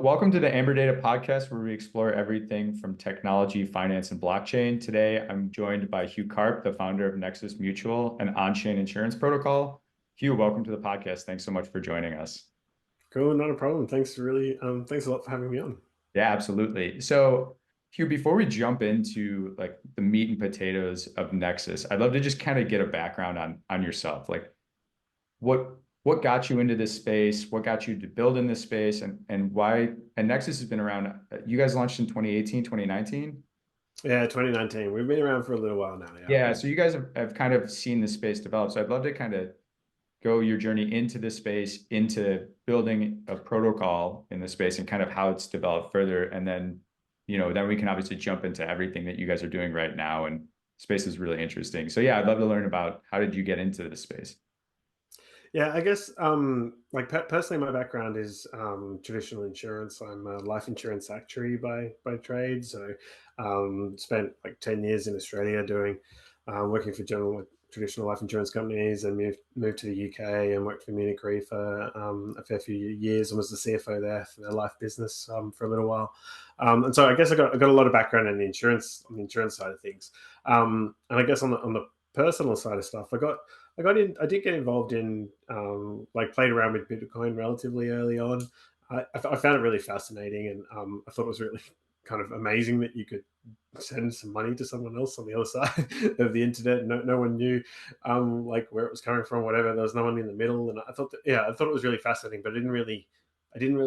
Welcome to the Amberdata Podcast, where we explore everything from technology, finance, and blockchain. Today, I'm joined by Hugh Karp, the founder of Nexus Mutual, an on-chain insurance protocol. Hugh, welcome to the podcast. Thanks so much for joining us. Cool, not a problem. Thanks thanks a lot for having me on. Yeah, absolutely. So, Hugh, before we jump into like the meat and potatoes of Nexus, I'd love to just kind of get a background on yourself. Like, what got you into this space? What got you to build in this space, and why? And Nexus has been around. You guys launched in 2018, 2019. Yeah, 2019. We've been around for a little while now. Yeah. Yeah, so you guys have kind of seen the space develop. So I'd love to kind of go your journey into this space, into building a protocol in the space and kind of how it's developed further. And then, then we can obviously jump into everything that you guys are doing right now. And space is really interesting. So yeah, I'd love to learn about how did you get into this space? Yeah, I guess personally, my background is traditional insurance. I'm a life insurance actuary by trade. So spent like 10 years in Australia doing working for traditional life insurance companies, and moved to the UK and worked for Munich Re for a fair few years, and was the CFO there for their life business for a little while. And so I guess I got a lot of background in the insurance side of things. And I guess on the personal side of stuff, I did get involved in, played around with Bitcoin relatively early on. I found it really fascinating, and I thought it was really kind of amazing that you could send some money to someone else on the other side of the internet. No one knew, where it was coming from, whatever. There was no one in the middle, and I thought it was really fascinating, but I didn't really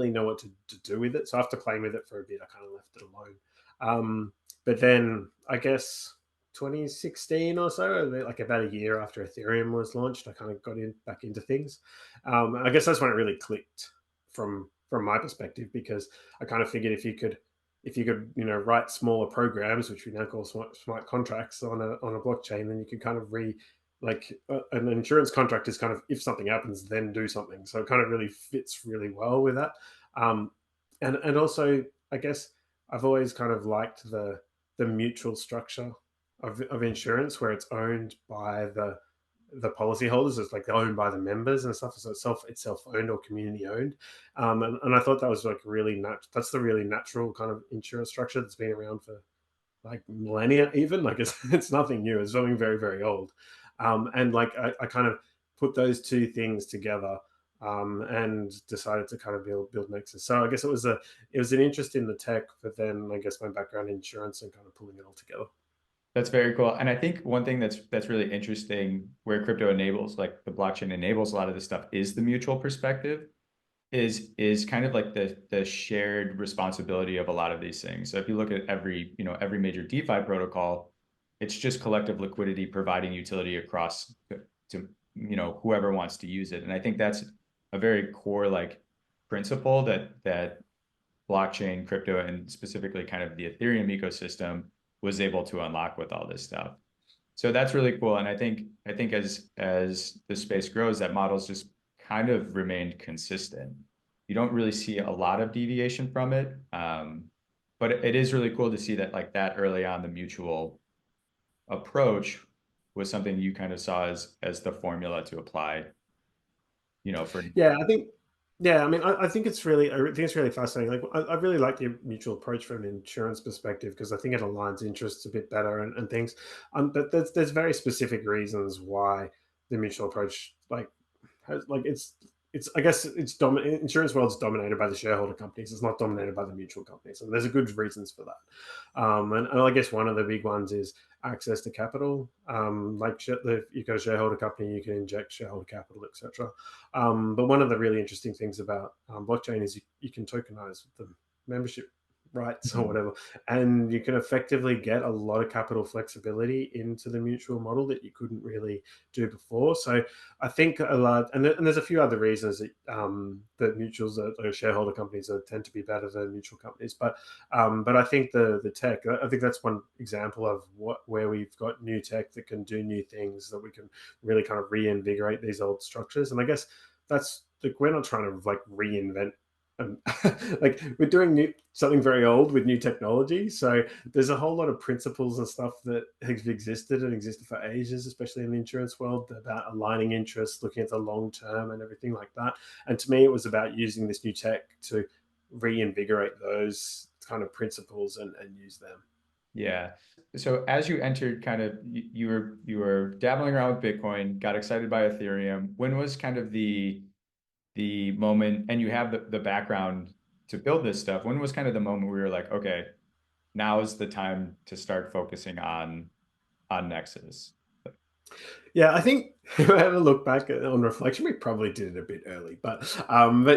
know what to do with it. So after playing with it for a bit, I kind of left it alone. But then I guess 2016 or so, like about a year after Ethereum was launched, I kind of got back into things. I guess that's when it really clicked from my perspective, because I kind of figured if you could write smaller programs, which we now call smart contracts on a blockchain, then you could kind of an insurance contract is kind of, if something happens, then do something. So it kind of really fits really well with that. And also, I guess I've always kind of liked the mutual structure of insurance, where it's owned by the policyholders. It's like owned by the members and stuff. So it's self-owned or community owned. And I thought that was like that's the really natural kind of insurance structure that's been around for like millennia, even. Like it's nothing new. It's something very, very old. And like I kind of put those two things together, and decided to kind of build Nexus. So I guess it was an interest in the tech, but then I guess my background in insurance and kind of pulling it all together. That's very cool. And I think one thing that's really interesting where crypto enables, like the blockchain enables a lot of this stuff, is the mutual perspective, is kind of like the shared responsibility of a lot of these things. So if you look at every major DeFi protocol, it's just collective liquidity providing utility across to whoever wants to use it. And I think that's a very core like principle that blockchain, crypto, and specifically kind of the Ethereum ecosystem was able to unlock with all this stuff. So that's really cool. And I think as the space grows, that model's just kind of remained consistent. You don't really see a lot of deviation from it. But it is really cool to see that like that early on, the mutual approach was something you kind of saw as the formula to apply, for Yeah, I think. Yeah, I mean, I think I think it's really fascinating. Like, I really like the mutual approach from an insurance perspective, because I think it aligns interests a bit better and things. But there's very specific reasons why the mutual approach has it's I guess it's dominant. Insurance world's dominated by the shareholder companies. It's not dominated by the mutual companies, and there's a good reasons for that. And I guess one of the big ones is access to capital. If you've got a shareholder company, you can inject shareholder capital, etc. But one of the really interesting things about blockchain is you can tokenize the membership rights or Mhm. whatever, and you can effectively get a lot of capital flexibility into the mutual model that you couldn't really do before. So I think a lot, and there's a few other reasons that mutuals or shareholder companies tend to be better than mutual companies, but I think the tech, I think that's one example of where we've got new tech that can do new things, that we can really kind of reinvigorate these old structures. And I guess that's like, we're not trying to like reinvent. Um, like, we're doing something very old with new technology, so there's a whole lot of principles and stuff that have existed for ages, especially in the insurance world, about aligning interests, looking at the long term and everything like that. And to me, it was about using this new tech to reinvigorate those kind of principles and use them. Yeah. So as you entered kind of you were dabbling around with Bitcoin, got excited by Ethereum. When was kind of the moment, and you have the background to build this stuff, when was kind of the moment where you're like, okay, now is the time to start focusing on Nexus? Yeah, I think if I ever look back on reflection, we probably did it a bit early, but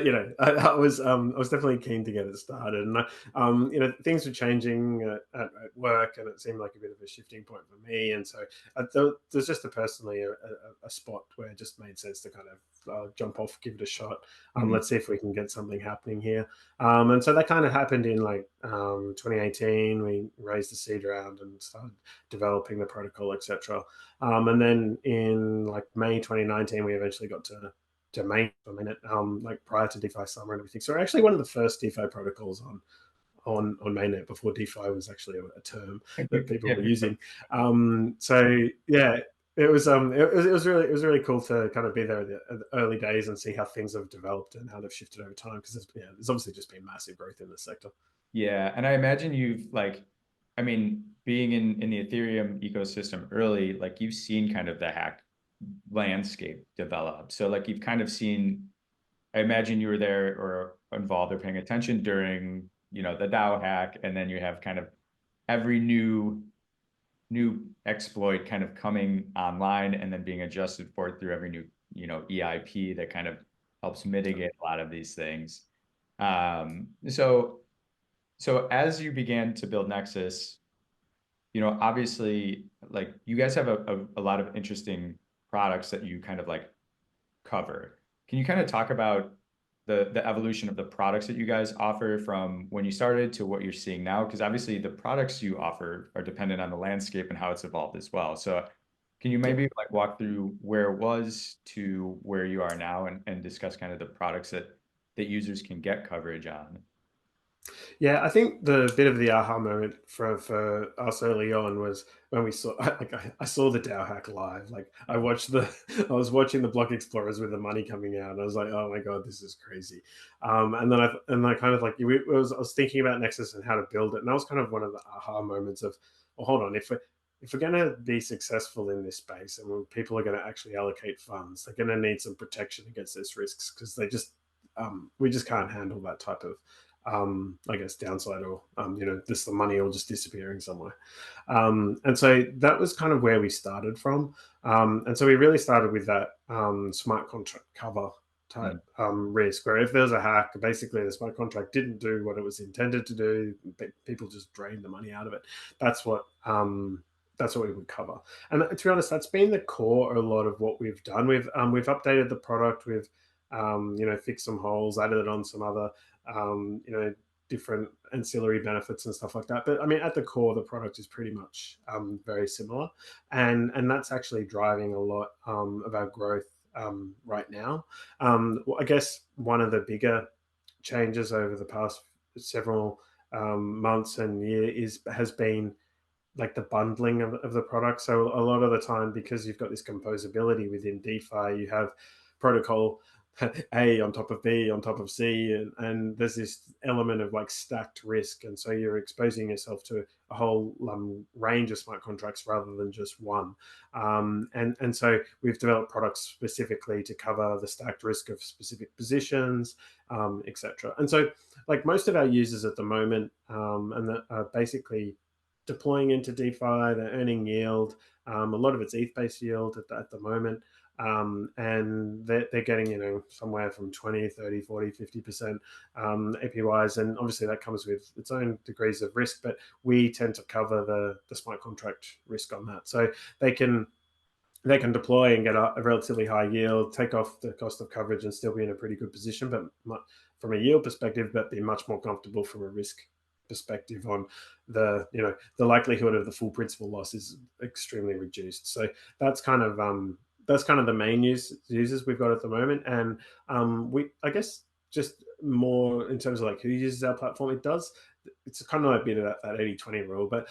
you know, I was definitely keen to get it started, and you know, things were changing at work, and it seemed like a bit of a shifting point for me, and so there's just personally a spot where it just made sense to kind of jump off, give it a shot. Mhm. Let's see if we can get something happening here, and so that kind of happened in like 2018. We raised the seed round and started developing the protocol, etc. And then in like May 2019, we eventually got to main for a minute, like prior to DeFi summer and everything. So we're actually one of the first DeFi protocols on mainnet before DeFi was actually a term that people Yeah, were using. So yeah, it was really cool to kind of be there at the early days and see how things have developed and how they've shifted over time, because there's obviously just been massive growth in this sector. yeah, and I imagine you've like, I mean, being in the Ethereum ecosystem early, like you've seen kind of the hack landscape develop. So like you've kind of seen, I imagine you were there or involved or paying attention during, the DAO hack, and then you have kind of every new exploit kind of coming online and then being adjusted for through every new, EIP that kind of helps mitigate a lot of these things. So as you began to build Nexus, obviously, like you guys have a lot of interesting products that you kind of like cover. Can you kind of talk about the evolution of the products that you guys offer from when you started to what you're seeing now? Because obviously the products you offer are dependent on the landscape and how it's evolved as well. So can you Yeah. maybe like walk through where it was to where you are now and discuss kind of the products that users can get coverage on? Yeah, I think the bit of the aha moment for us early on was when we saw like I saw the DAO hack live. Like I was watching the block explorers with the money coming out, and I was like, oh my god, this is crazy. And then I kind of like I was thinking about Nexus and how to build it, and that was kind of one of the aha moments of, well, hold on, if we're going to be successful in this space and when people are going to actually allocate funds, they're going to need some protection against those risks, because we just can't handle that type of I guess downside, or just the money all just disappearing somewhere. And so that was kind of where we started from. And so we really started with that smart contract cover type Mm. risk, where if there's a hack, basically the smart contract didn't do what it was intended to do, people just drained the money out of it. That's what that's what we would cover. And to be honest, that's been the core a lot of what we've done. We've updated the product, we've fixed some holes, added it on some other different ancillary benefits and stuff like that. But I mean, at the core, the product is pretty much very similar, and that's actually driving a lot of our growth right now. I guess one of the bigger changes over the past several months and year has been like the bundling of the product. So a lot of the time, because you've got this composability within DeFi, you have protocol A on top of B on top of C, and there's this element of like stacked risk, and so you're exposing yourself to a whole range of smart contracts rather than just one. And so we've developed products specifically to cover the stacked risk of specific positions, etc. And so, like most of our users at the moment, and that are basically deploying into DeFi, they're earning yield. A lot of it's ETH-based yield at the moment. And they're getting, somewhere from 20, 30, 40, 50% APYs. And obviously that comes with its own degrees of risk, but we tend to cover the smart contract risk on that. So they can deploy and get a relatively high yield, take off the cost of coverage, and still be in a pretty good position, but from a yield perspective, but be much more comfortable from a risk perspective on the likelihood of the full principal loss is extremely reduced. So that's kind of the main users we've got at the moment. And we, I guess, just more in terms of like who uses our platform, it's kind of like a bit of that 80-20 rule, but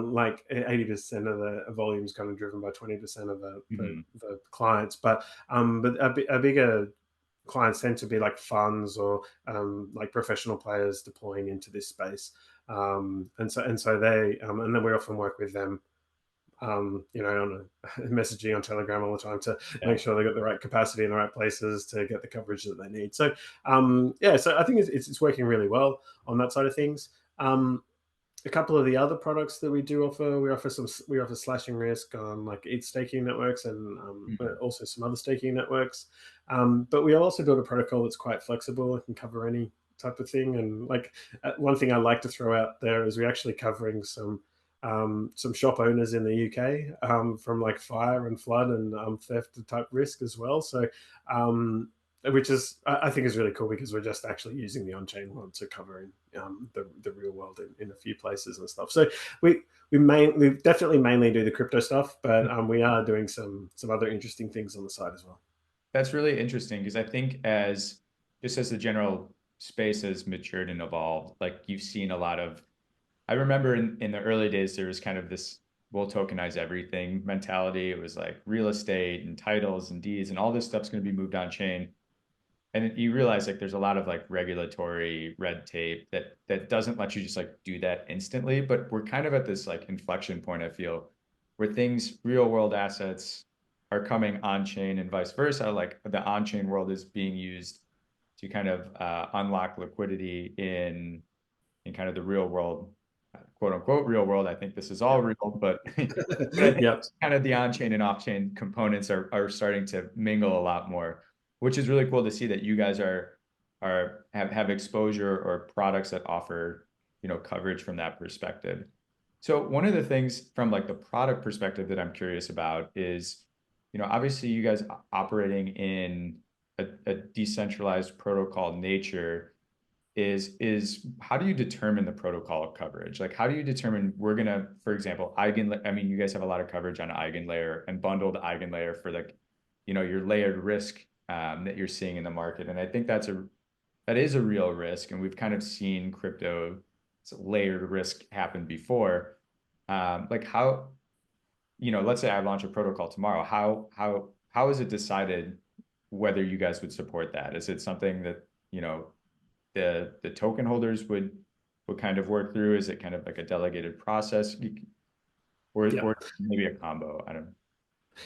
like 80% of the volume is kind of driven by 20% of the Mhm. clients. But a bigger clients tend to be like funds or like professional players deploying into this space. And so they and then we often work with them, on messaging on Telegram all the time to Yeah. make sure they got the right capacity in the right places to get the coverage that they need. So so I think it's working really well on that side of things. A couple of the other products that we do offer, we offer slashing risk on like ETH staking networks and Mhm. also some other staking networks. But we also build a protocol that's quite flexible. It can cover any type of thing. And like one thing I like to throw out there is we're actually covering some shop owners in the UK from like fire and flood and theft type risk as well. So which is I think is really cool because we're just actually using the on-chain one to cover the real world in a few places and stuff. So we definitely mainly do the crypto stuff, but we are doing some other interesting things on the side as well. That's really interesting because I think just as the general space has matured and evolved, like you've seen a lot of, I remember in the early days, there was kind of this we'll tokenize everything mentality. It was like real estate and titles and deeds and all this stuff's going to be moved on chain. And you realize like there's a lot of like regulatory red tape that doesn't let you just like do that instantly. But we're kind of at this like inflection point, I feel, where things, real world assets are coming on chain and vice versa. Like the on chain world is being used to kind of unlock liquidity in kind of the real world, quote unquote real world. I think this is all Yep. real, but but I think Yep. kind of the on-chain and off-chain components are starting to mingle a lot more, which is really cool to see that you guys have exposure or products that offer, coverage from that perspective. So one of the things from like the product perspective that I'm curious about is, obviously you guys operating in a decentralized protocol nature is how do you determine the protocol coverage? Like, how do you determine we're gonna, for example, I mean, you guys have a lot of coverage on eigenlayer and bundled eigenlayer for like, your layered risk that you're seeing in the market. And I think that is a real risk. And we've kind of seen crypto layered risk happen before. Like how, let's say I launch a protocol tomorrow. How is it decided whether you guys would support that? Is it something that, the token holders would kind of work through? Is it kind of like a delegated process, or Yep. maybe a combo? I don't.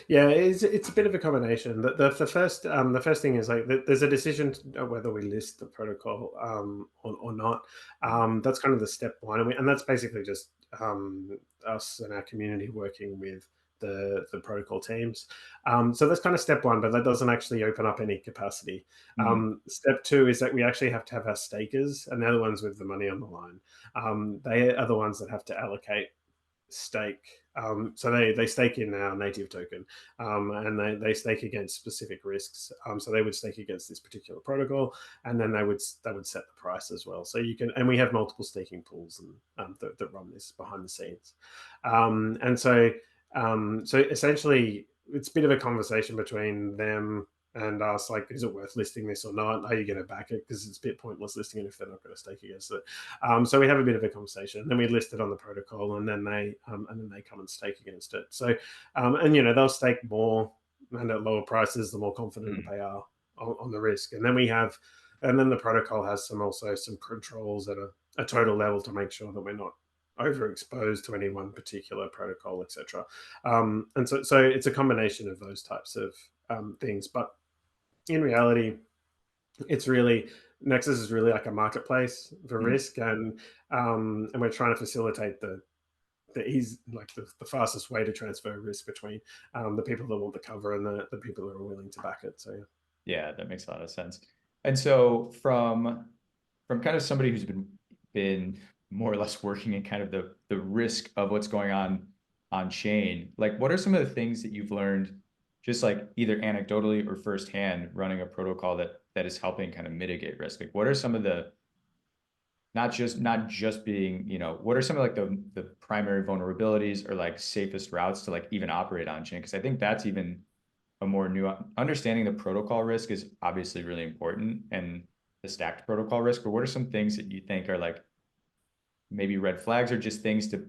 Yeah, it's a bit of a combination. The first thing is like there's a decision whether we list the protocol or not. That's kind of the step one, and that's basically just us and our community working with the protocol teams. So that's kind of step one, but that doesn't actually open up any capacity. Mhm. Step two is that we actually have to have our stakers, and they're the ones with the money on the line. They are the ones that have to allocate stake. So they stake in our native token, and they stake against specific risks. So they would stake against this particular protocol, and then they would set the price as well. So you can, and we have multiple staking pools and that run this behind the scenes, and so essentially it's a bit of a conversation between them and us, like, is it worth listing this or not? Are you going to back it? Because it's a bit pointless listing it if they're not going to stake against it. So we have a bit of a conversation. Then we list it on the protocol, and then they come and stake against it. So, and they'll stake more and at lower prices the more confident that Mhm. they are on the risk. And then the protocol has some controls at a total level to make sure that we're not overexposed to any one particular protocol, etc. And so it's a combination of those types of things. But in reality, it's really Nexus is really like a marketplace for Mhm. risk, and we're trying to facilitate the ease, like the fastest way to transfer risk between the people that want the cover and the people that are willing to back it. So yeah. Yeah, that makes a lot of sense. And so from kind of somebody who's been more or less working in kind of the risk of what's going on chain, like what are some of the things that you've learned just like either anecdotally or firsthand running a protocol that is helping kind of mitigate risk? Like what are some of the not just being, what are some of like the primary vulnerabilities or like safest routes to like even operate on chain? Because I think that's even a more new understanding the protocol risk is obviously really important and the stacked protocol risk, but what are some things that you think are like maybe red flags or just things to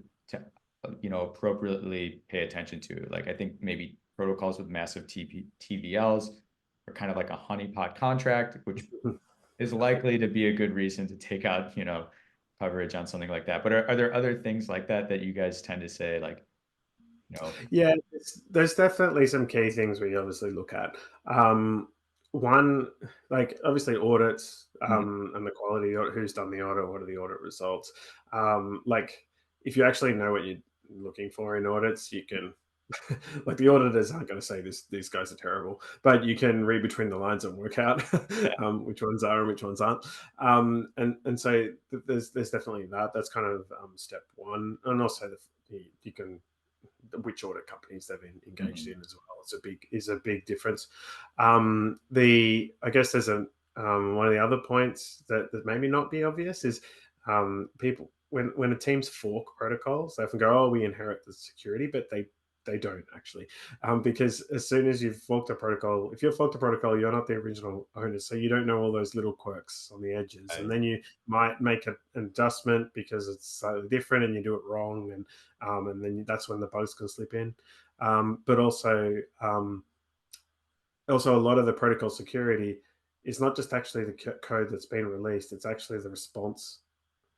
appropriately pay attention to? Like I think maybe protocols with massive TVLs or kind of like a honeypot contract, which is likely to be a good reason to take out, coverage on something like that. But are there other things like that that you guys tend to say, like, you know, Yeah, there's definitely some key things we obviously look at. One, like obviously audits, mhm, and the quality, who's done the audit, what are the audit results. Like if you actually know what you're looking for in audits, you can, like the auditors aren't going to say these guys are terrible, but you can read between the lines and work out yeah, which ones are and which ones aren't. And so there's definitely that. That's kind of step one, and also you can, which audit companies they've been engaged mhm, in as well. It's a big difference. The I guess there's a one of the other points that maybe not be obvious is people when a team's fork protocols, they often go, "Oh, we inherit the security," but they don't actually, because as soon as you've forked a protocol, if you've forked a protocol, you're not the original owner, so you don't know all those little quirks on the edges, and right, then you might make an adjustment because it's slightly different, and you do it wrong, and then that's when the bugs can slip in. But also a lot of the protocol security is not just actually the code that's been released; it's actually the response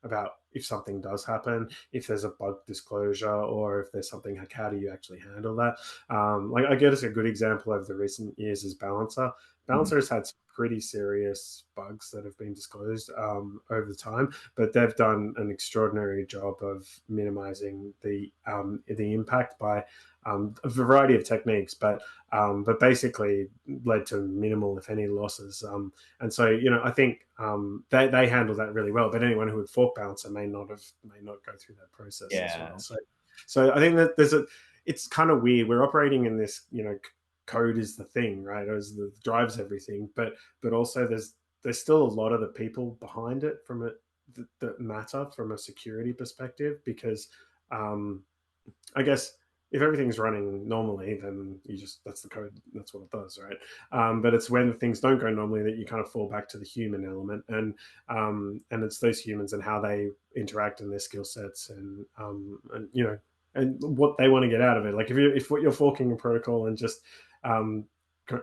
about if something does happen, if there's a bug disclosure, or if there's something like how do you actually handle that. Like I guess a good example over the recent years is Balancer. mhm, Balancer has had some pretty serious bugs that have been disclosed over the time, but they've done an extraordinary job of minimizing the impact by a variety of techniques, but basically led to minimal, if any, losses. And so, I think they handle that really well. But anyone who would fork Balancer may not go through that process as yeah, well. So I think that it's kind of weird. We're operating in this, code is the thing, right? As the drives everything, but also there's still a lot of the people behind it that matter from a security perspective because I guess if everything's running normally, then that's the code, that's what it does, right? But it's when things don't go normally that you kind of fall back to the human element, and it's those humans and how they interact and their skill sets, and and what they want to get out of it. Like if what you're forking a protocol and just um,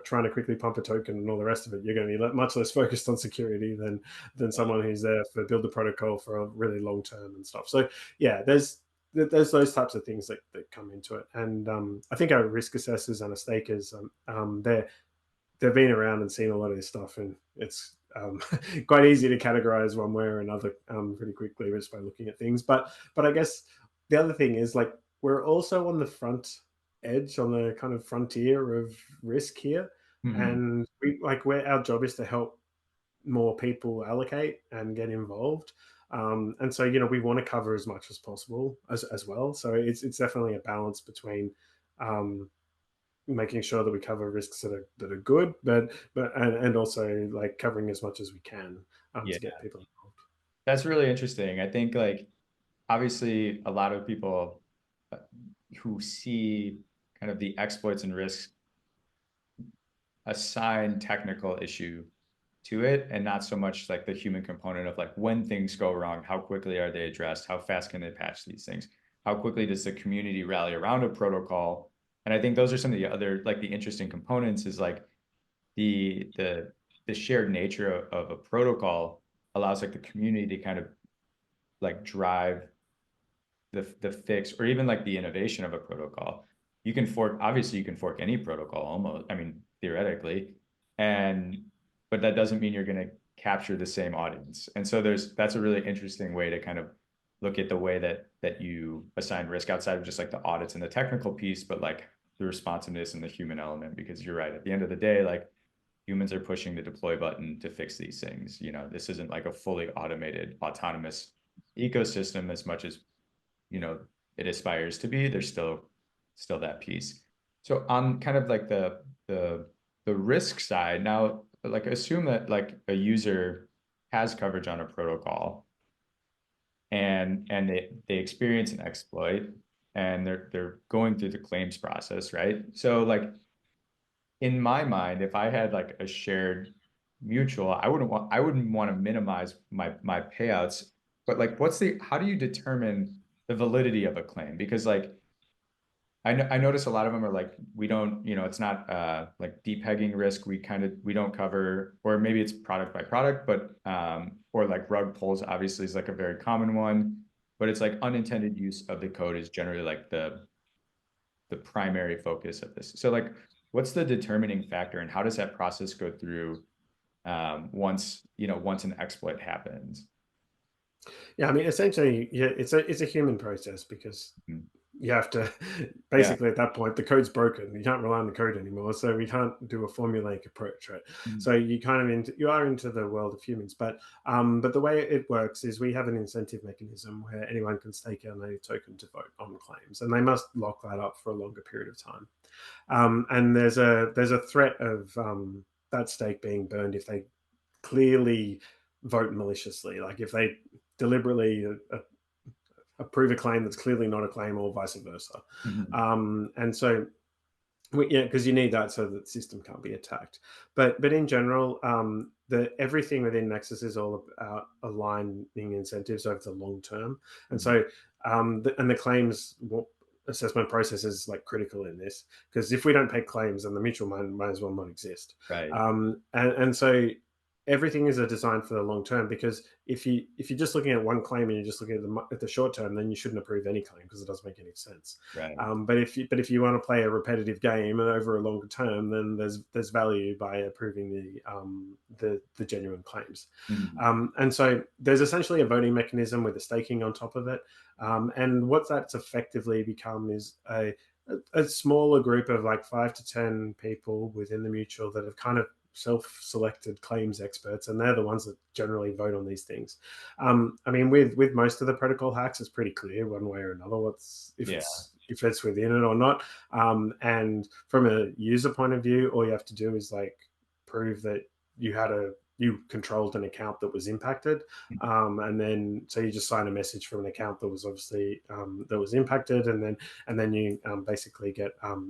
trying to quickly pump a token and all the rest of it, you're going to be much less focused on security than someone who's there for build a protocol for a really long term and stuff. So yeah, there's those types of things that come into it. And I think our risk assessors and our stakers, they've been around and seen a lot of this stuff, and it's quite easy to categorize one way or another pretty quickly just by looking at things. But I guess the other thing is like we're also on the front edge, on the kind of frontier of risk here, mhm, and where our job is to help more people allocate and get involved. And so, we want to cover as much as possible as well. So it's definitely a balance between making sure that we cover risks that are good, and also like covering as much as we can yeah. to get people involved. That's really interesting. I think like obviously a lot of people uh, who see kind of the exploits and risks assign technical issue to it and not so much like the human component of like when things go wrong, how quickly are they addressed, how fast can they patch these things, how quickly does the community rally around a protocol. And I think those are some of the other like the interesting components is like the shared nature of a protocol allows like the community to kind of like drive the fix or even like the innovation of a protocol. You can fork, obviously you can fork any protocol almost, I mean, theoretically. And but that doesn't mean you're going to capture the same audience. And so that's a really interesting way to kind of look at the way that you assign risk outside of just like the audits and the technical piece, but like the responsiveness and the human element, because you're right. At the end of the day, like humans are pushing the deploy button to fix these things. This isn't like a fully automated, autonomous ecosystem as much as it aspires to be. There's still that piece. So on kind of like the risk side now, like assume that like a user has coverage on a protocol and they experience an exploit and they're going through the claims process, right? So like in my mind, if I had like a shared mutual, I wouldn't want to minimize my payouts. But like how do you determine the validity of a claim? Because like I notice a lot of them are like, we don't, it's not like deep pegging risk. We don't cover, or maybe it's product by product, but or like rug pulls obviously is like a very common one, but it's like unintended use of the code is generally like the primary focus of this. So like, what's the determining factor, and how does that process go through once an exploit happens? Yeah, I mean, essentially, yeah, it's a human process because Mhm. you have to Yeah. basically at that point the code's broken. You can't rely on the code anymore, so we can't do a formulaic approach, right? Mhm. So you are into the world of humans, but the way it works is we have an incentive mechanism where anyone can stake out a token to vote on claims, and they must lock that up for a longer period of time. And there's a threat of that stake being burned if they clearly vote maliciously, like if they deliberately approve a claim that's clearly not a claim, or vice versa. Mhm. And so, yeah, because you need that so that the system can't be attacked. But in general, the everything within Nexus is all about aligning incentives over the long term, and Mhm. so the claims assessment process is like critical in this, because if we don't pay claims, then the mutual might as well not exist. Right. And so everything is a design for the long term, because if you're just looking at one claim and you're just looking at the short term, then you shouldn't approve any claim because it doesn't make any sense. Right. But if you want to play a repetitive game over a longer term, then there's value by approving the genuine claims. Mhm. And so there's essentially a voting mechanism with a staking on top of it. And what that's effectively become is a smaller group of like 5 to 10 people within the mutual that have kind of self-selected claims experts, and they're the ones that generally vote on these things. I mean, with most of the protocol hacks, it's pretty clear one way or another what's Yeah. if it's within it or not. And from a user point of view, all you have to do is like prove that you controlled an account that was impacted, and then so you just sign a message from an account that was obviously that was impacted, and then you basically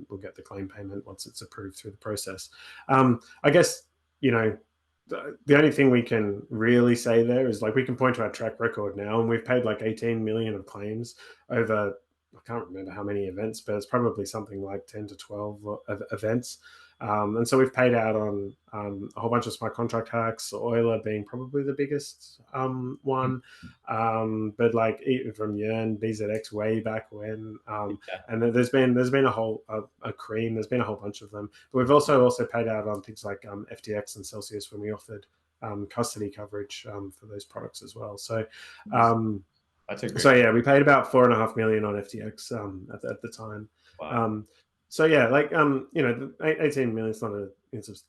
will get the claim payment once it's approved through the process. I guess you know the only thing we can really say there is like we can point to our track record now, and we've paid like 18 million of claims over. I can't remember how many events, but it's probably something like 10 to 12 events. And so we've paid out on a whole bunch of smart contract hacks, Euler being probably the biggest one. But like even from Yearn, BZX way back when, and then there's been a cream, there's been a whole bunch of them. But we've also paid out on things like FTX and Celsius when we offered custody coverage for those products as well. So Nice. um, That's a great. so yeah, we paid about 4.5 million on FTX at the time. Wow. Um, so yeah, like 18 million is not it's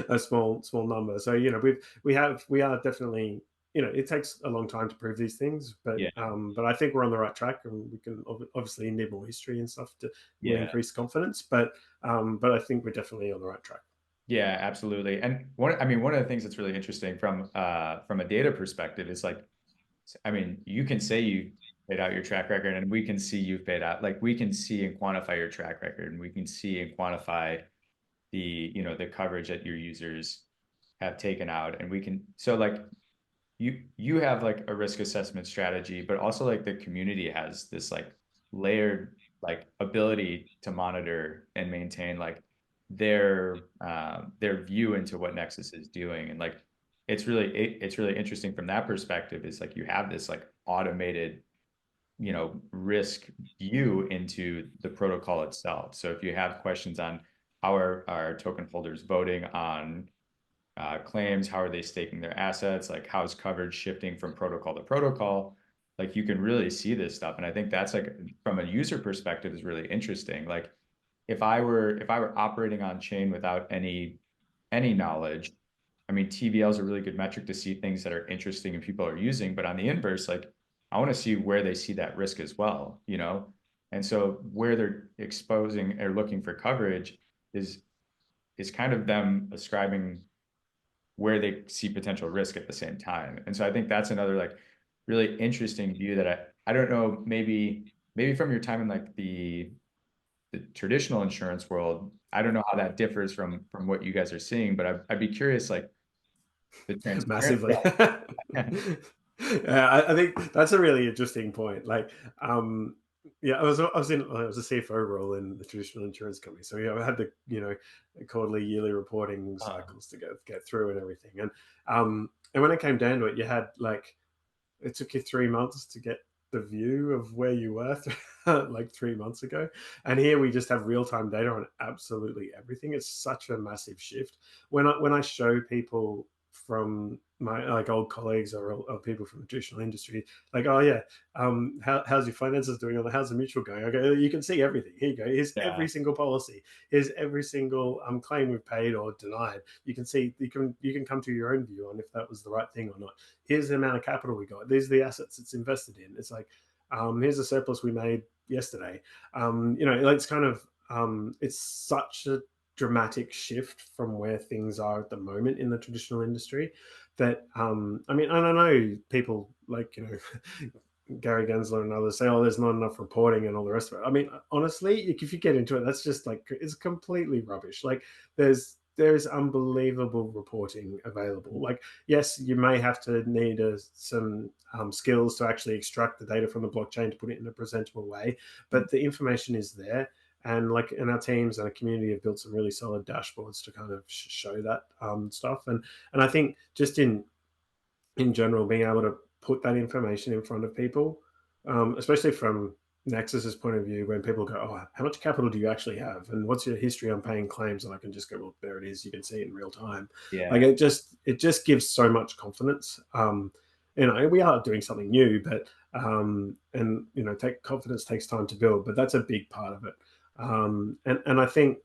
a small number. So we are definitely, it takes a long time to prove these things, Yeah. but I think we're on the right track, and we can obviously need more history and stuff to will Yeah. increase confidence. But I think we're definitely on the right track. Yeah, absolutely. And one of the things that's really interesting from a data perspective is like, I mean, you can say you paid out your track record, and we can see you've paid out. Like, we can see and quantify your track record, and we can see and quantify the coverage that your users have taken out, and we can, so like, you have like a risk assessment strategy, but also like the community has this like layered like ability to monitor and maintain like their view into what Nexus is doing. And like, it's really interesting from that perspective, is like you have this like automated risk view into the protocol itself. So if you have questions on how are our token holders voting on claims, how are they staking their assets, like how's coverage shifting from protocol to protocol, like you can really see this stuff. And I think that's like, from a user perspective, is really interesting. Like, if I were operating on chain without any knowledge, I mean, TVL is a really good metric to see things that are interesting and people are using. But on the inverse, like, I want to see where they see that risk as well. And so where they're exposing or looking for coverage is kind of them ascribing where they see potential risk at the same time. And so I think that's another like really interesting view that I don't know, maybe from your time in like the traditional insurance world, I don't know how that differs from what you guys are seeing, but I'd be curious, like, the transparency. Massively. Yeah, I think that's a really interesting point. Like, Yeah, I was a CFO role in the traditional insurance company, so yeah, I had the quarterly, yearly reporting Uh, cycles to get through and everything, and when it came down to it, you had like it took you 3 months to get the view of where you were like 3 months ago. And here we just have real time data on absolutely everything. It's such a massive shift. When I show people from my like old colleagues or people from the traditional industry, like, oh yeah, how's your finances doing? Or how's the mutual going? Okay, you can see everything. Here you go. Here's yeah, every single policy. Here's every single claim we've paid or denied. You can see you can come to your own view on if that was the right thing or not. Here's the amount of capital we got. These are the assets it's invested in. It's like, here's the surplus we made yesterday. It's kind of, it's such a dramatic shift from where things are at the moment in the traditional industry that, I mean, and I know people like, Gary Gensler and others say, oh, there's not enough reporting and all the rest of it. I mean, honestly, if you get into it, that's just like, it's completely rubbish. Like, there's unbelievable reporting available. Like, yes, you may have to need some skills to actually extract the data from the blockchain to put it in a presentable way, but the information is there. And our teams and our community have built some really solid dashboards to kind of show that stuff. And I think just in general, being able to put that information in front of people, especially from Nexus's point of view, when people go, "Oh, how much capital do you actually have, and what's your history on paying claims?" And I can just go, "Well, there it is. You can see it in real time." Like, yeah, it just gives so much confidence. We are doing something new, but and take confidence takes time to build, but that's a big part of it. And um, I think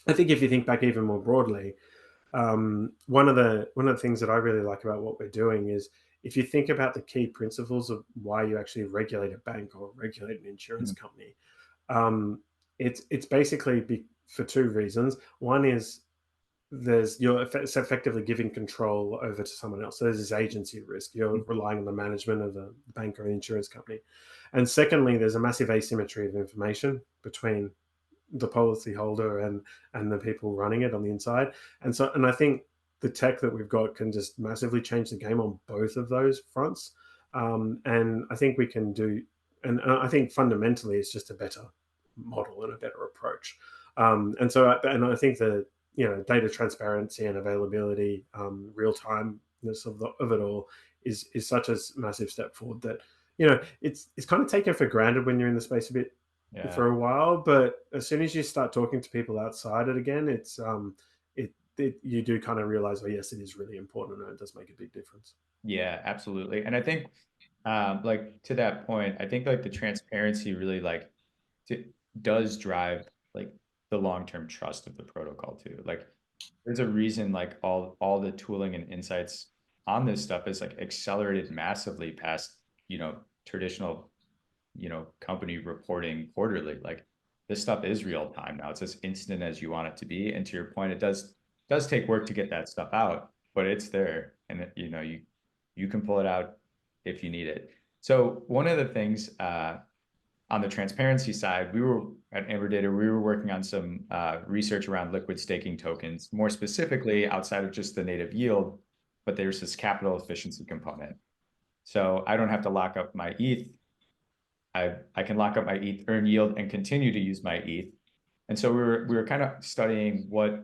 if you think back even more broadly, one of the things that I really like about what we're doing is if you think about the key principles of why you actually regulate a bank or regulate an insurance mm, company, um, it's basically for two reasons. One is it's effectively giving control over to someone else. So there's this agency risk. You're mm, relying on the management of the bank or the insurance company. And secondly, there's a massive asymmetry of information between the policyholder and the people running it on the inside. And I think the tech that we've got can just massively change the game on both of those fronts. And I think we can do, and I think fundamentally it's just a better model and a better approach. And I think that data transparency and availability, real timeness of it all is such a massive step forward that it's kind of taken for granted when you're in the space a bit yeah. for a while, but as soon as you start talking to people outside it again, you do kind of realize, oh yes, it is really important and it does make a big difference. Yeah, absolutely. And I think, like to that point, I think like the transparency really like t does drive like the long-term trust of the protocol too. Like, there's a reason like all the tooling and insights on this stuff is like accelerated massively past, traditional, company reporting quarterly. Like, this stuff is real time now. It's as instant as you want it to be. And to your point, it does take work to get that stuff out, but it's there, and you can pull it out if you need it. So one of the things on the transparency side, we were at Amberdata, we were working on some research around liquid staking tokens, more specifically outside of just the native yield, but there's this capital efficiency component. So I don't have to lock up my ETH. I can lock up my ETH, earn yield, and continue to use my ETH. And so we were kind of studying what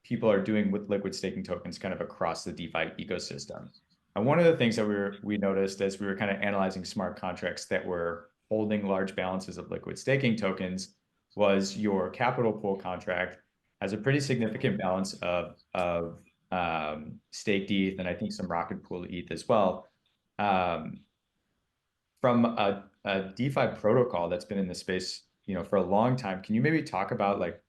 people are doing with liquid staking tokens kind of across the DeFi ecosystem. And one of the things that we noticed as we were kind of analyzing smart contracts that were holding large balances of liquid staking tokens was your capital pool contract has a pretty significant balance of staked ETH, and I think some Rocket Pool ETH as well. Um, from a DeFi protocol that's been in the space, for a long time, can you maybe talk about like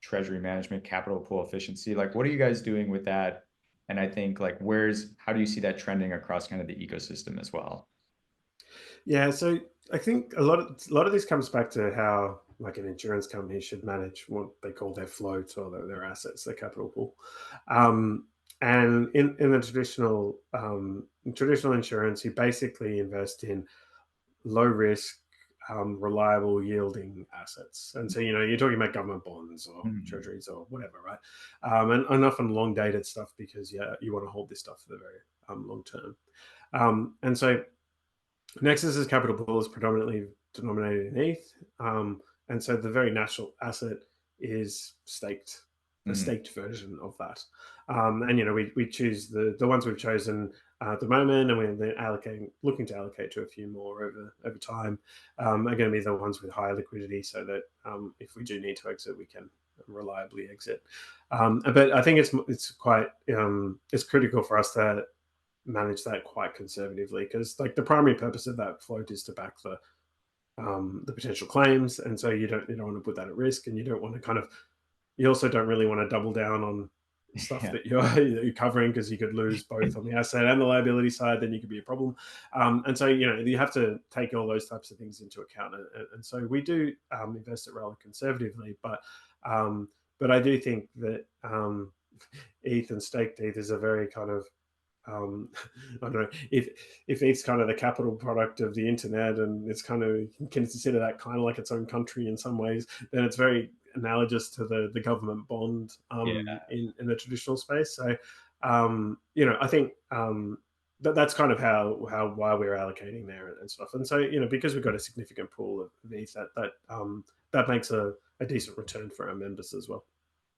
treasury management, capital pool efficiency? Like, what are you guys doing with that? And I think like how do you see that trending across kind of the ecosystem as well? Yeah, so I think a lot of this comes back to how like an insurance company should manage what they call their float or their assets, their capital pool. And in the traditional insurance, you basically invest in low risk, reliable yielding assets. And so, you're talking about government bonds or Mhm. treasuries or whatever, right? And often long dated stuff because, yeah, you want to hold this stuff for the very long term. And so Nexus's capital pool is predominantly denominated in ETH, and so the very natural asset is staked, a Mhm. staked version of that. And we choose the ones we've chosen at the moment, and we're then looking to allocate to a few more over time. Are going to be the ones with higher liquidity, so that if we do need to exit, we can reliably exit. But I think it's quite it's critical for us to manage that quite conservatively, because like the primary purpose of that float is to back the potential claims, and so you don't want to put that at risk, and you don't want to you also don't really want to double down on stuff Yeah. that you're covering, because you could lose both on the asset and the liability side. Then you could be a problem, and so you have to take all those types of things into account, and so we do invest it rather conservatively, um, but I do think that ETH and staked ETH is a very kind of I don't know if it's kind of the capital product of the internet, and it's kind of, you can consider that kind of like its own country in some ways, then it's very analogous to the government bond Yeah. in the traditional space. So I think that's kind of how why we're allocating there and stuff. And so because we've got a significant pool of these, that makes a decent return for our members as well.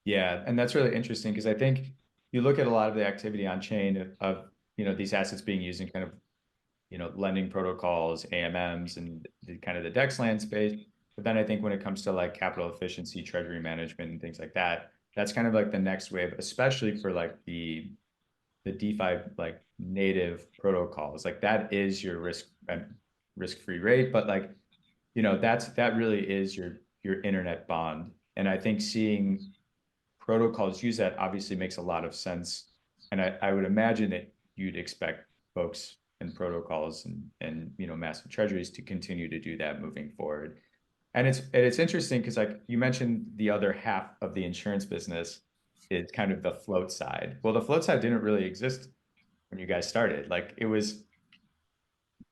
Yeah, and that's really interesting because I think you look at a lot of the activity on chain of these assets being used in kind of lending protocols, AMMs, and the kind of the DEX land space. But then I think when it comes to like capital efficiency, treasury management, and things like that, that's kind of like the next wave, especially for like the DeFi like native protocols. Like that is your risk-free rate, but like that really is your internet bond. And I think seeing protocols use that obviously makes a lot of sense. And I would imagine that you'd expect folks and protocols and massive treasuries to continue to do that moving forward. And it's interesting because like you mentioned the other half of the insurance business is kind of the float side. Well, the float side didn't really exist when you guys started. Like it was,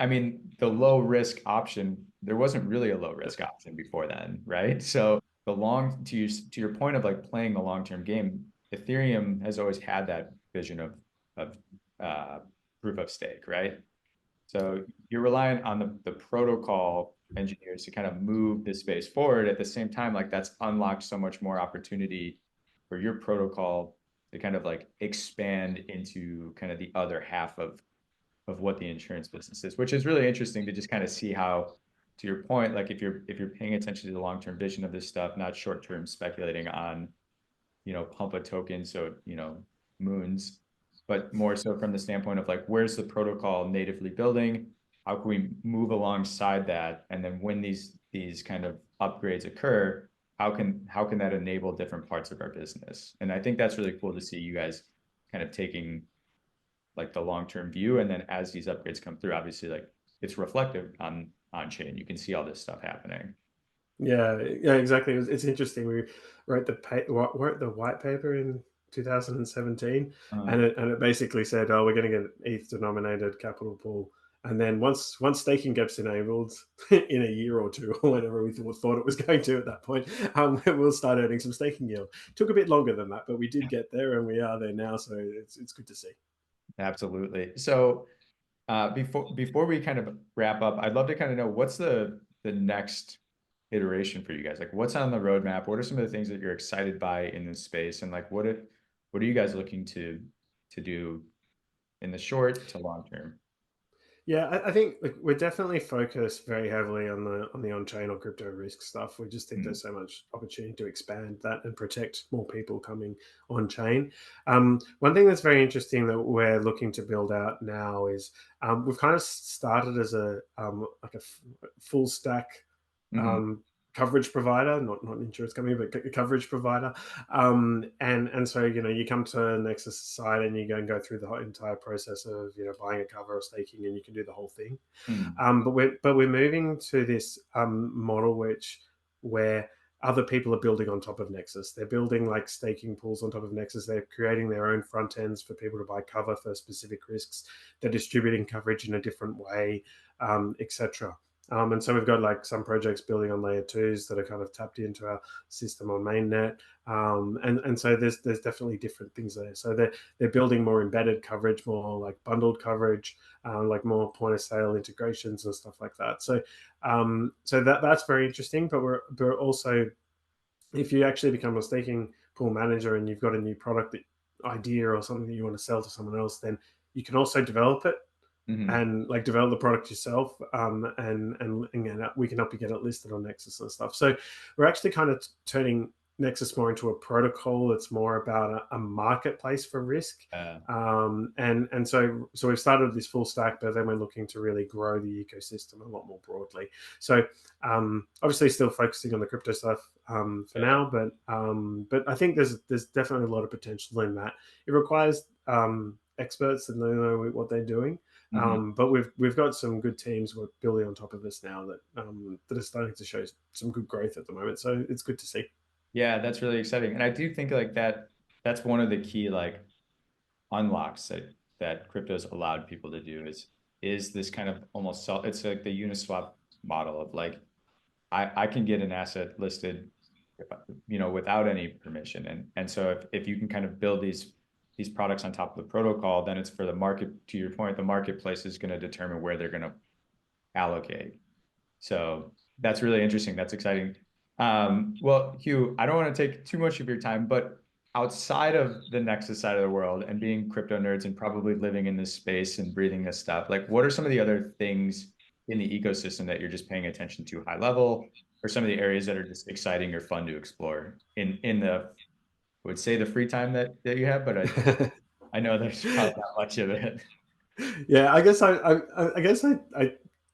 I mean, the low risk option, there wasn't really a low risk option before then, right? So to your point of like playing the long-term game, Ethereum has always had that vision of uh, proof of stake, right? So you're relying on the protocol engineers to kind of move this space forward. At the same time, like that's unlocked so much more opportunity for your protocol to kind of like expand into kind of the other half of what the insurance business is, which is really interesting to just kind of see how, to your point, like if you're paying attention to the long-term vision of this stuff, not short-term speculating on, pump a token, so, moons, but more so from the standpoint of like, where's the protocol natively building? How can we move alongside that? And then when these kind of upgrades occur, how can that enable different parts of our business? And I think that's really cool to see you guys kind of taking like the long-term view. And then as these upgrades come through, obviously like it's reflective on chain. You can see all this stuff happening. Yeah, exactly. It's interesting. We wrote the white paper in 2017, Uh, and it basically said, "Oh, we're going to get an ETH denominated capital pool." And then once staking gets enabled in a year or two, or whatever we thought it was going to at that point, we'll start earning some staking yield. Took a bit longer than that, but we did get there, and we are there now. So it's good to see. Absolutely. So before we kind of wrap up, I'd love to kind of know what's the next iteration for you guys? Like what's on the roadmap? What are some of the things that you're excited by in this space? And like what are you guys looking to do in the short to long term? Yeah, I think like we're definitely focused very heavily on the on-chain or crypto risk stuff. We just think Mm, there's so much opportunity to expand that and protect more people coming on-chain. One thing that's very interesting that we're looking to build out now is we've kind of started as a like a full stack mhm, um, coverage provider, not an insurance company, but a coverage provider. And so you come to Nexus side, and you go through the whole entire process of buying a cover or staking, and you can do the whole thing. mm, But we're moving to this model where other people are building on top of Nexus. They're building like staking pools on top of Nexus. They're creating their own front ends for people to buy cover for specific risks. They're distributing coverage in a different way, etc. And so we've got like some projects building on layer twos that are kind of tapped into our system on mainnet. And so there's definitely different things there. So they're building more embedded coverage, more like bundled coverage, like more point of sale integrations and stuff like that. So that's very interesting. But we're also, if you actually become a staking pool manager and you've got a new product idea or something that you want to sell to someone else, then you can also develop it Hmm. and like develop the product yourself, and we can help you get it listed on Nexus and stuff. So we're actually kind of turning Nexus more into a protocol. It's more about a marketplace for risk. And so we've started this full stack, but then we're looking to really grow the ecosystem a lot more broadly. So obviously still focusing on the crypto stuff for Yeah. now, but I think there's definitely a lot of potential in that. It requires experts that know what they're doing. Hmm. But we've got some good teams we're building on top of this now that are starting to show some good growth at the moment. So it's good to see. Yeah, that's really exciting. And I do think like that's one of the key like unlocks that crypto's allowed people to do is this kind of almost self, it's like the Uniswap model of like I can get an asset listed, without any permission. And so if you can kind of build these products on top of the protocol, then it's for the market, to your point, the marketplace is going to determine where they're going to allocate. So that's really interesting. That's exciting. Well, Hugh, I don't want to take too much of your time, but outside of the Nexus side of the world and being crypto nerds and probably living in this space and breathing this stuff, like what are some of the other things in the ecosystem that you're just paying attention to high level, or some of the areas that are just exciting or fun to explore in the, I would say the free time that you have, but I know there's probably not much of it. Yeah, I guess I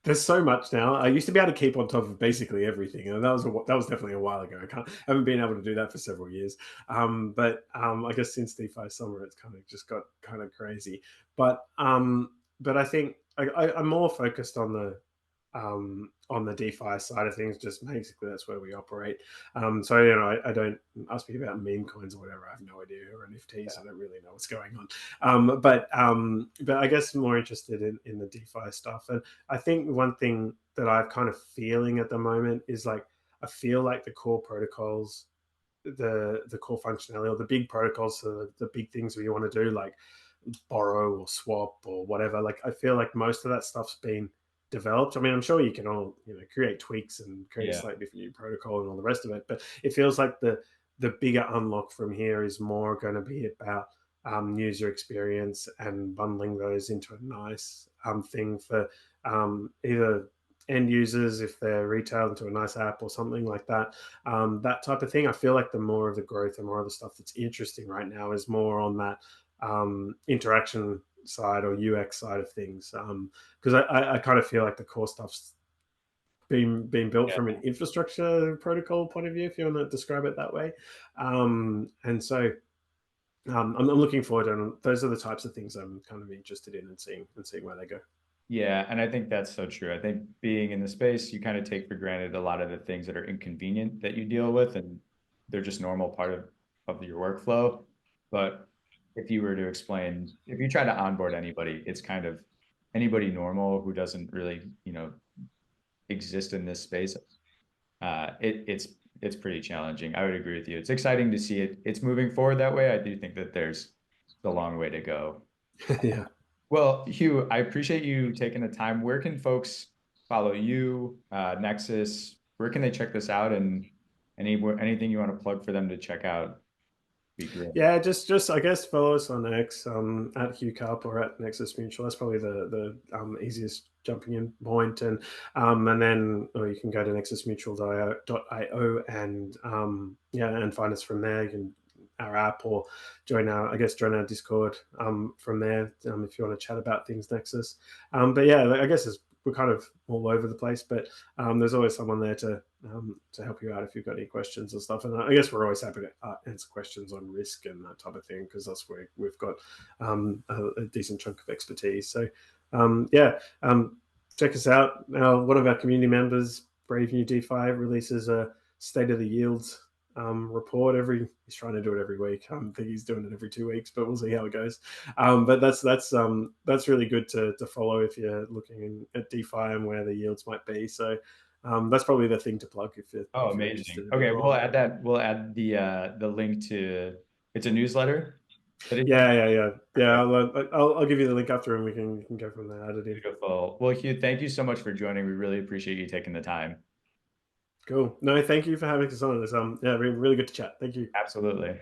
there's so much now. I used to be able to keep on top of basically everything, and that was definitely a while ago. Haven't been able to do that for several years. But I guess since DeFi summer, it's kind of just got kind of crazy. But I think I'm more focused on the DeFi side of things. Just basically, that's where we operate. So I don't ask me about meme coins or whatever. I have no idea, or NFTs. I don't really know what's going on. But I guess more interested in the DeFi stuff. And I think one thing that I've kind of feeling at the moment is like I feel like the core protocols, the core functionality, or the big protocols, so the big things we want to do, like borrow or swap or whatever. Like I feel like most of that stuff's been developed. I mean, I'm sure you can all create tweaks and create a Yeah. slightly different new protocol and all the rest of it, but it feels like the bigger unlock from here is more going to be about user experience and bundling those into a nice thing for either end users if they're retail into a nice app or something like that. That type of thing. I feel like the more of the growth and more of the stuff that's interesting right now is more on that interaction side or UX side of things. Because I kind of feel like the core stuff's been built from an infrastructure protocol point of view, if you want to describe it that way. And so I'm looking forward to, and those are the types of things I'm kind of interested in and seeing where they go. Yeah, and I think that's so true. I think being in the space, you kind of take for granted a lot of the things that are inconvenient that you deal with, and they're just normal part of your workflow. But if you were to explain, if you try to onboard anybody, it's kind of anybody normal who doesn't really, exist in this space. It's pretty challenging. I would agree with you. It's exciting to see it. It's moving forward that way. I do think that there's a long way to go. Yeah. Well, Hugh, I appreciate you taking the time. Where can folks follow you, Nexus? Where can they check this out? And anything you want to plug for them to check out, be great. Yeah, just I guess follow us on X, at Hugh Karp or at Nexus Mutual. That's probably the easiest jumping in point. And then or you can go to nexusmutual.io and yeah, and find us from there. You can our app or join our Discord from there if you want to chat about things Nexus. But yeah, I guess we're kind of all over the place, but there's always someone there to help you out if you've got any questions and stuff. And I guess we're always happy to answer questions on risk and that type of thing because that's where we've got a decent chunk of expertise. So yeah, check us out. One of our community members, Brave New DeFi, releases a state of the yields report every. He's trying to do it every week. I think he's doing it every 2 weeks, but we'll see how it goes. But that's really good to follow if you're looking at DeFi and where the yields might be. So that's probably the thing to plug Oh, if you're interested amazing. in a bit Okay, more. we'll add the link to, it's a newsletter that is Yeah. perfect. I'll give you the link after, and we can go from there. Add it in. Beautiful. Well, Hugh, thank you so much for joining. We really appreciate you taking the time. Cool. No, thank you for having us on. It's yeah, really good to chat. Thank you. Absolutely.